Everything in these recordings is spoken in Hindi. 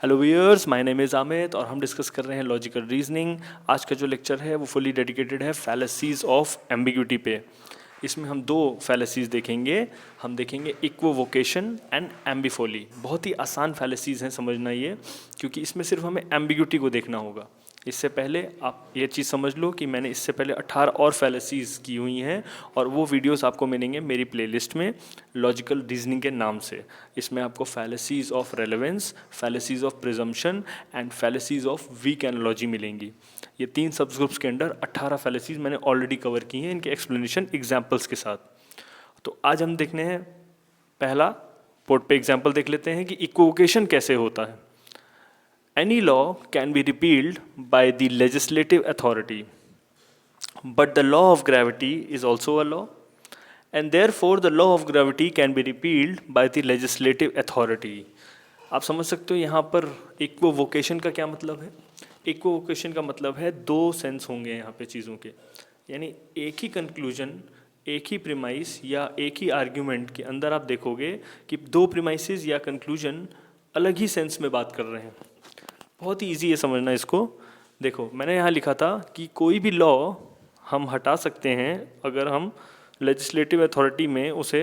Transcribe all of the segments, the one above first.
Hello viewers, my name is Amit और हम डिस्कस कर रहे हैं लॉजिकल रीजनिंग। आज का जो लेक्चर है वो फुली डेडिकेटेड है फैलेसीज ऑफ एम्बिग्यूटी पे। इसमें हम दो फैलेसीज देखेंगे। हम देखेंगे इक्वोवोकेशन एंड एम्बिफोली। बहुत ही आसान फैलेसीज हैं समझना ये, क्योंकि इसमें सिर्फ हमें एम्बिग्यूटी को देखना होगा। इससे पहले आप ये चीज़ समझ लो कि मैंने इससे पहले 18 और फैलेसीज की हुई हैं और वो वीडियोस आपको मिलेंगे मेरी प्लेलिस्ट में लॉजिकल रीजनिंग के नाम से। इसमें आपको fallacies of relevance, fallacies of presumption and fallacies of weak analogy मिलेंगी। ये 3 सब ग्रुप्स के अंडर 18 फैलेसीज मैंने ऑलरेडी कवर की हैं, इनके एक्सप्लेनेशन एग्जाम्पल्स के साथ। तो आज हम देखने हैं पहला पोर्ट पे एग्जाम्पल देख लेते हैं कि इक्वोकेशन कैसे होता है। Any law can be repealed by the legislative authority, but the law of gravity is also a law, and therefore the law of gravity can be repealed by the legislative authority. आप समझ सकते हो यहाँ पर इक्वोवोकेशन का क्या मतलब है। इक्वोवोकेशन का मतलब है दो सेंस होंगे यहाँ पे चीज़ों के, यानी एक ही कंक्लूजन, एक ही प्रीमाइस या एक ही आर्ग्यूमेंट के अंदर आप देखोगे कि दो प्रीमाइसेस या कंक्लूजन अलग ही सेंस में बात कर रहे हैं। बहुत ही ईजी है समझना इसको। देखो, मैंने यहाँ लिखा था कि कोई भी लॉ हम हटा सकते हैं अगर हम लेजिस्लेटिव अथॉरिटी में उसे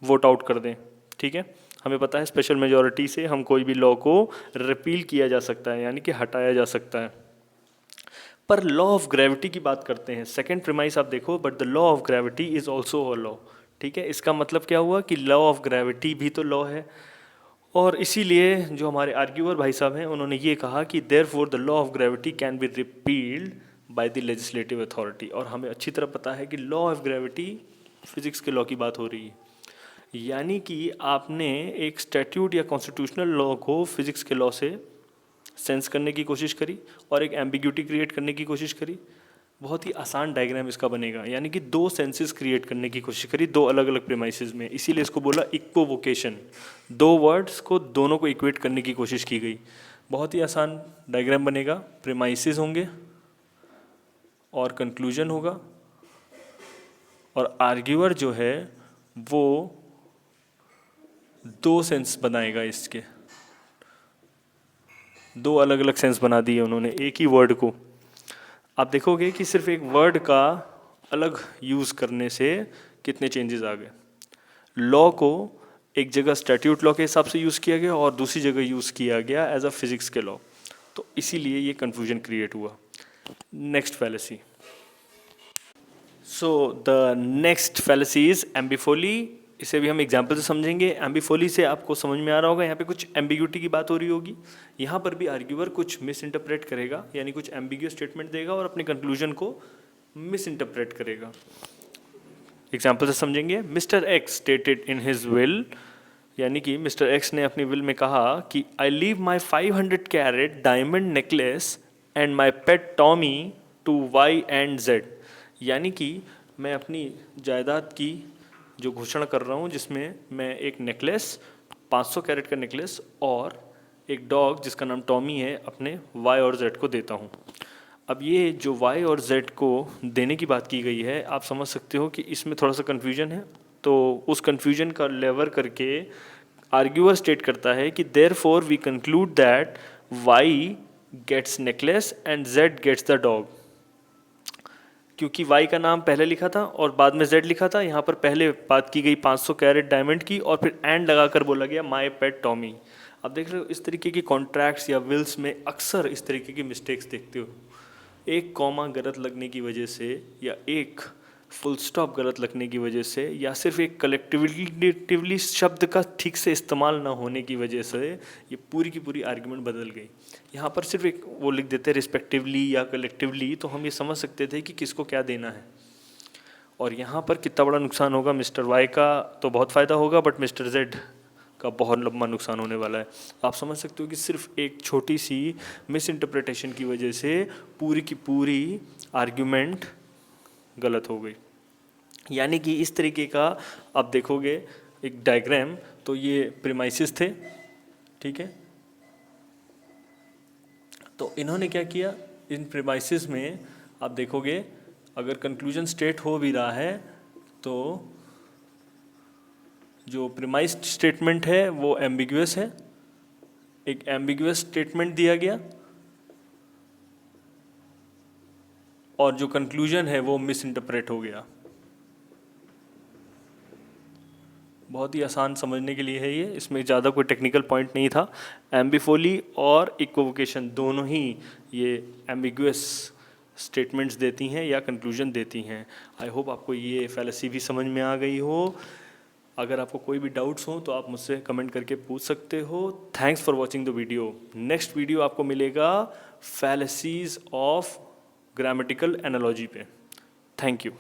वोट आउट कर दें। ठीक है, हमें पता है स्पेशल मेजॉरिटी से हम कोई भी लॉ को रिपील किया जा सकता है, यानी कि हटाया जा सकता है। पर लॉ ऑफ ग्रेविटी की बात करते हैं, सेकेंड प्रीमाइस आप देखो, but the law of gravity is also a law. ठीक है, इसका मतलब क्या हुआ कि लॉ ऑफ ग्रेविटी भी तो लॉ है। और इसीलिए जो हमारे आर्ग्यूअर भाई साहब हैं उन्होंने ये कहा कि therefore the law of gravity can be repealed by the legislative authority. और हमें अच्छी तरह पता है कि लॉ ऑफ ग्रेविटी फिजिक्स के लॉ की बात हो रही है, यानी कि आपने एक स्टैट्यूट या कॉन्स्टिट्यूशनल लॉ को फिजिक्स के लॉ से सेंस करने की कोशिश करी और एक एम्बिग्यूटी क्रिएट करने की कोशिश करी। बहुत ही आसान डायग्राम इसका बनेगा, यानी कि दो सेंसेस क्रिएट करने की कोशिश करी दो अलग अलग प्रीमाइसेस में, इसीलिए इसको बोला इक्वोवोकेशन। दो वर्ड्स को दोनों को इक्वेट करने की कोशिश की गई। बहुत ही आसान डायग्राम बनेगा। प्रीमाइसेस होंगे और कंक्लूजन होगा, और आर्ग्यूअर जो है वो दो सेंस बनाएगा। इसके दो अलग अलग सेंस बना दिए उन्होंने एक ही वर्ड को। आप देखोगे कि सिर्फ एक वर्ड का अलग यूज़ करने से कितने चेंजेस आ गए। लॉ को एक जगह स्टैट्यूट लॉ के हिसाब से यूज़ किया गया और दूसरी जगह यूज़ किया गया एज अ फिजिक्स के लॉ, तो इसीलिए ये कन्फ्यूजन क्रिएट हुआ। Next fallacy. So the next fallacy is amphiboly. इसे भी हम एग्जाम्पल से समझेंगे। एम्बिफोली से आपको समझ में आ रहा होगा, यहाँ पे कुछ एम्बिग्यूटी की बात हो रही होगी। यहाँ पर भी आर्ग्यूअर कुछ मिस इंटरप्रेट करेगा, यानी कुछ एम्बिग्यूअस स्टेटमेंट देगा और अपने कंक्लूजन को मिस इंटरप्रेट करेगा। एग्जाम्पल से समझेंगे। Mister x stated in his will, यानी कि मिस्टर एक्स ने अपनी विल में कहा कि I leave my 500 carat diamond necklace and my pet Tommy to Y and Z. यानी कि मैं अपनी जायदाद की जो घोषणा कर रहा हूँ, जिसमें मैं एक नेकलेस, 500 कैरेट का नेकलेस और एक डॉग जिसका नाम टॉमी है, अपने वाई और जेड को देता हूँ। अब ये जो वाई और जेड को देने की बात की गई है, आप समझ सकते हो कि इसमें थोड़ा सा कन्फ्यूजन है। तो उस कन्फ्यूजन का लेवर करके आर्ग्यूअर स्टेट करता है कि therefore we conclude that Y gets necklace and Z gets the dog. क्योंकि वाई का नाम पहले लिखा था और बाद में जेड लिखा था, यहाँ पर पहले बात की गई 500 कैरेट डायमंड की और फिर एंड लगाकर बोला गया माई पेट टॉमी। अब देख रहे हो, इस तरीके की कॉन्ट्रैक्ट्स या विल्स में अक्सर इस तरीके की मिस्टेक्स देखते हो। एक कॉमा गलत लगने की वजह से, या एक फुल स्टॉप गलत लगने की वजह से, या सिर्फ एक कलेक्टिवली शब्द का ठीक से इस्तेमाल ना होने की वजह से ये पूरी की पूरी आर्ग्यूमेंट बदल गई। यहाँ पर सिर्फ एक वो लिख देते रिस्पेक्टिवली या कलेक्टिवली, तो हम ये समझ सकते थे कि किसको क्या देना है। और यहाँ पर कितना बड़ा नुकसान होगा, मिस्टर वाई का तो बहुत फ़ायदा होगा, बट मिस्टर जेड का बहुत लंबा नुकसान होने वाला है। आप समझ सकते हो कि सिर्फ एक छोटी सी मिस इंटरप्रिटेशन की वजह से पूरी की पूरी आर्ग्यूमेंट गलत हो गई। यानी कि इस तरीके का आप देखोगे एक डायग्राम, तो ये प्रीमाइसेस थे। ठीक है, तो इन्होंने क्या किया, इन प्रीमाइसेस में आप देखोगे अगर कंक्लूजन स्टेट हो भी रहा है तो जो प्रीमाइज स्टेटमेंट है वो एम्बिग्यूअस है, एक एम्बिगुअस स्टेटमेंट दिया गया और जो कंक्लूजन है वो मिस इंटरप्रेट हो गया। बहुत ही आसान समझने के लिए है ये, इसमें ज़्यादा कोई टेक्निकल पॉइंट नहीं था। एम्बिफोली और इक्विवोकेशन दोनों ही ये एम्बिगुअस स्टेटमेंट्स देती हैं या कंक्लूजन देती हैं। आई होप आपको ये फैलेसी भी समझ में आ गई हो। अगर आपको कोई भी डाउट्स हो तो आप मुझसे कमेंट करके पूछ सकते हो। Thanks for watching the video. Next video आपको मिलेगा फैलेसीज ऑफ ग्रामेटिकल एनालॉजी पे। Thank you.